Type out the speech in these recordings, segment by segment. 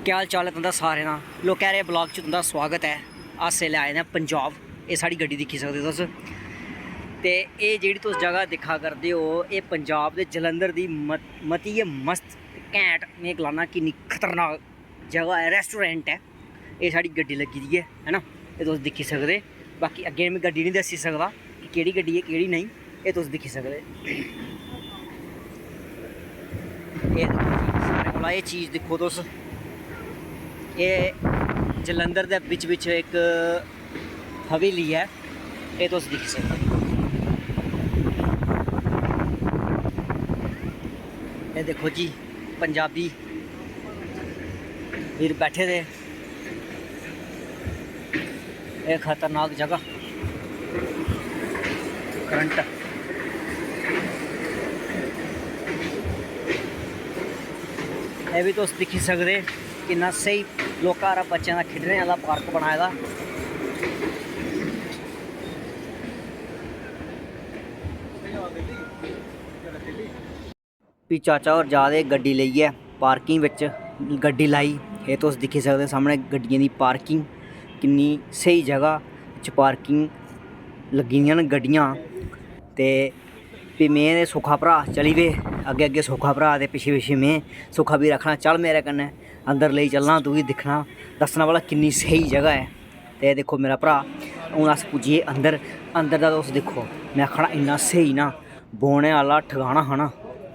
क्या हाल चाल है तुंदा सारें दा। लोग कह रहे ब्लॉग च तुंदा स्वागत है। अस इसलै आए न पंजाब। ये साड़ी गड्डी दिक्खी सकदे तुस ते एह् जेह्ड़ी तुस जगह दिक्खा करदे हो एह् पंजाब दे जलंधर दी मती गै मस्त घैंट में गलाना किन्नी खतरनाक जगह है, रेस्टोरेंट है। ये साड़ी गड्डी लगी दी है ना, ये तुस दिक्खी सकदे। बाकी अग्गें में गड्डी नहीं दस्सी सकदा कि केह्ड़ी गड्डी है केह्ड़ी नहीं, ये तुस दिक्खी सकदे। सारें कोला एह् चीज़ दिक्खो तुस, ये जलंधर दे बिच एक हवेली है, ये तुस दिक्खी सकदे। ये देखो जी पंजाबी वीर बैठे दे, ये खतरनाक जगह करंट। ये भी तुस दिक्खी सकदे किन्ना स्हेई लोकां दा बच्चें दा खेढने आह्ला पार्क बनाए दा। भी चाचा होर जा दे गड्डी लेइयै पार्किंग बिच, गड्डी लाई। एह् तुस दिक्खी सकदे सामने गड्डियें दी पार्किंग, किन्नी स्हेई जगह च पार्किंग लग्गी दियां न गड्डियां। ते भी में ते सुक्खा भ्रा चली पे अग्गे अग्गे, सुक्खा भ्रा ते पिच्छे पिच्छे में। सुक्खा भी आखना चल मेरे कन्नै अंदर लेई चलना, तू भी दिक्खना दस्सना भला किन्नी स्हेई जगह है। ते देखो मेरा भ्रा, हून अस पुज्जिए अंदर। अंदर दा तुस दिक्खो, मैं आखना इन्ना स्हेई ना बौह्ने आह्ला ठिकाना हा ना,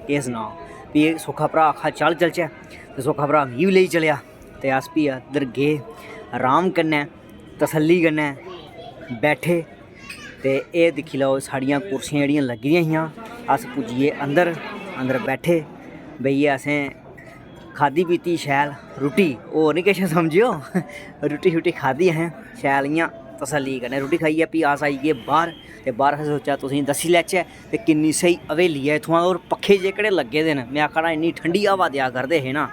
केह् सनां। भी सुक्खा भ्रा आखा चल चलचै, ते सुक्खा भ्रा मिगी बी लेई चलेआ। ते अस भी अंदर गे, आराम कन्नै तसल्ली कन्नै बैठे। ते एह् दिक्खी लैओ साढ़ियां कुर्सियां जेह्ड़ियां लग्गी दियां हियां। अस पुज्जिए अंदर, अंदर बैठे बेहियै असें खाद्धी पीती शैल रुट्टी, होर निं किश समझेओ। रुट्टी शुट्टी खाद्धी असें शैल इ'यां तसल्ली कन्नै रुट्टी खाइयै। भी अस आई गे बाहर, ते बाहर असें सोचेआ तुसेंगी दस्सी लैचै ते किन्नी स्हेई हवेली है इत्थुआं। होर पक्खे जेह्कड़े लग्गे दे न, मैं आखना इन्नी ठंडी हवा देआ करदे हे ना,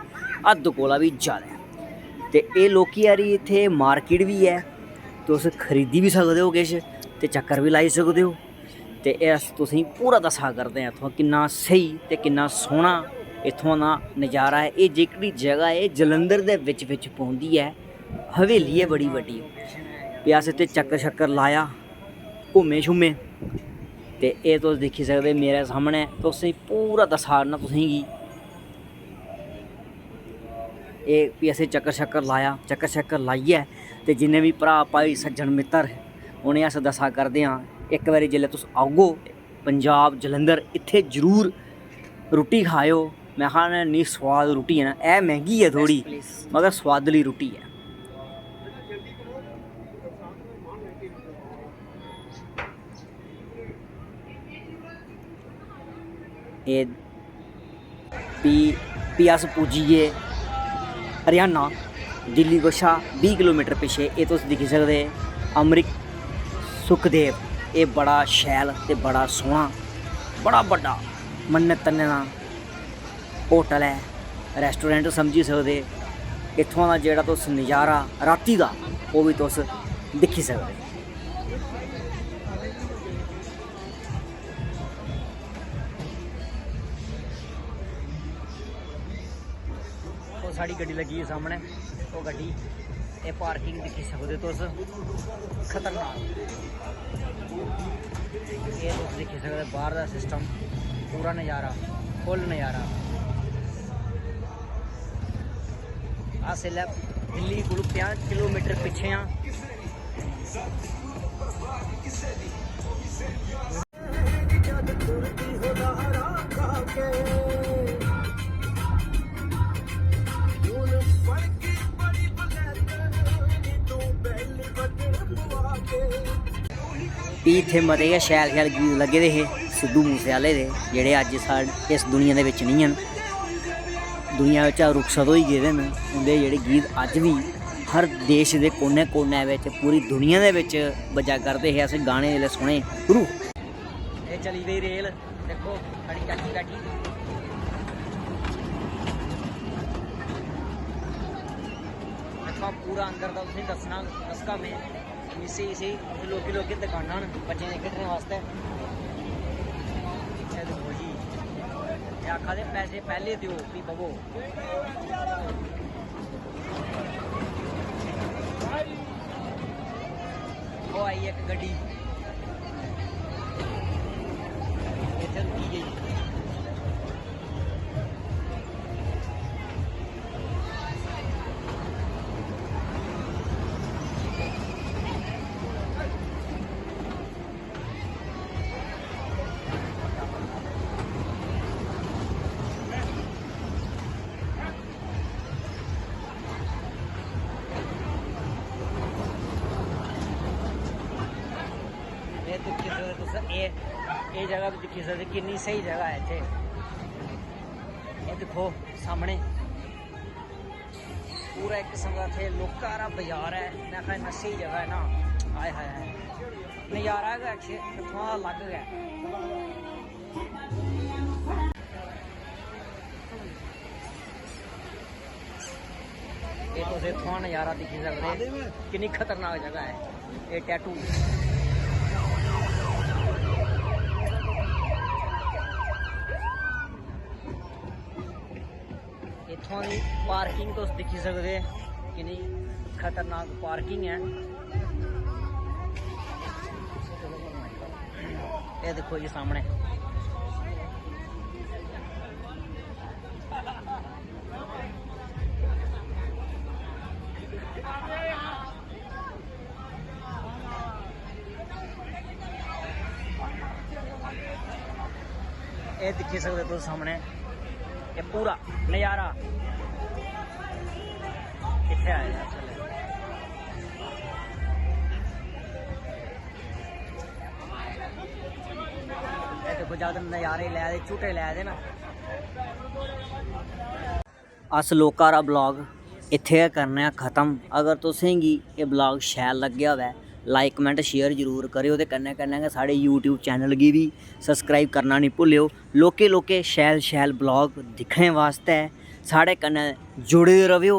हद्द कोला भी ज़्यादा। ते एह् लौह्की हारी इत्थै मार्केट भी है, तुस खरीदी भी सकदे हो किश ते चक्कर भी लाई सकदे हो। ते एह् अस तुसेंगी पूरा दस्सा करदे हैं इत्थुआं किन्ना स्हेई ते किन्ना सोह्ना इत्थुआं दा नज़ारा है। एह् जेह्कड़ी जगह है जलंधर दे बिच पौंदी है, हवेली है बड़ी बड्डी। भी अस इत्थै चक्कर शक्कर लाया, घूमे शूमे। ते एह् तुस दिक्खी सकदे मेरे सामने, तुसेंगी पूरा दस्सा ना तुसेंगी। एह् भी असें चक्कर शक्कर लाया, चक्कर शक्कर लाइयै ते जिन्ने भी भ्रा भाई सज्जन मित्तर उ'नें अस दस्सा करदे आं, इक बारी जेल्लै तुस आओ पंजाब जलंधर, इत्थै जरूर रुट्टी खाओ। मैं आखना इन्नी स्वाद रुट्टी है ना, ऐ मैंह्गी है थोड़ी मगर स्वादली रुट्टी है। एह् भी अस पुज्जिए हरियाणा, दिल्ली कशा 20 किलोमीटर पिच्छे। एह् तुस दिक्खी सकदे अमृत सुखदेव। एह् बड़ा शैल ते बड़ा सोह्ना, बड़ा बड्डा मन्नत तन्ने दा होटल है, रेस्टोरेंट समझी सकदे। इत्थुआं दा जेह्ड़ा तुस नज़ारा राती दा ओह् भी तुस दिक्खी सकदे। ओह् साढ़ी गड्डी लगी है सामने, ओह् गड्डी, ये पार्किंग दिक्खी सकदे तुस, खतरनाक। ये तुस दिक्खी सकदे बाहर दा सिस्टम, पूरा नज़ारा, फुल नज़ारा। अस इसलै दिल्ली कोलू 50 किलोमीटर पिच्छे हाँ। भी इत्थै मते गै शैल शैल गीत लग्गे दे हे सिद्धू मूसे आह्ले दे, जेह्ड़े अज्ज साढ़े इस दुनिया दे बिच नहीं हैन, दुनिया बिच्चा रुखसत होई गेदे न। उं'दे जेह्ड़े गीत अज्ज भी हर देश दे कोने कोने बिच, पूरी दुनिया दे बिच बजा करदे हे। अस गाने जेल्लै सुने रूह। एह् चली पेई रेल, देखो साढ़ी चाची बैठी। इत्थुआं पूरा अंदर दा तुसेंगी दस्सगा में। स्हेई लोकी दुकानां न बच्चें दे खेढने वास्ते। देखो जी आखा दे पैसे पहले दो भी बवो। देखो आई एक गड्डी इत्थे रुकी गई। ये जगह भी दिखी सकते कितनी सही जगह है इत्थे। ये देखो सामने पूरा एक किस्म का इत्थे लोका दा बाजार है। मैं कहा इन्ना सही जगह है ना, आए हाय हाय नज़ारा है इत्थों अलग है। ये तुस इत्थों नज़ारा दिखी सकते कितनी खतरनाक जगह है। ये टैटू इत्थों की पार्किंग तुस दिखी सकते कितनी खतरनाक पार्किंग है। ये देखो जी सामने ये दिखी सकते तुस सामने ये पूरा नज़ारा इत्थे आया। देखो जद नज़ारे लै दे झूटे लै दे ना। अस लोका दा ब्लॉग इत्थे गै करने ख़त्म। अगर तुसेंगी ये ब्लॉग शैल लग्गेआ होवै लाइक कमेंट शेयर जरूर करेओ ते कन्नै कन्नै गै साढ़े यूट्यूब चैनल गी भी सब्सक्राइब करना नहीं भुल्लेओ। लोके शैल शैल ब्लॉग दिक्खने वास्ते साढ़े कन्नै जुड़े रवेओ।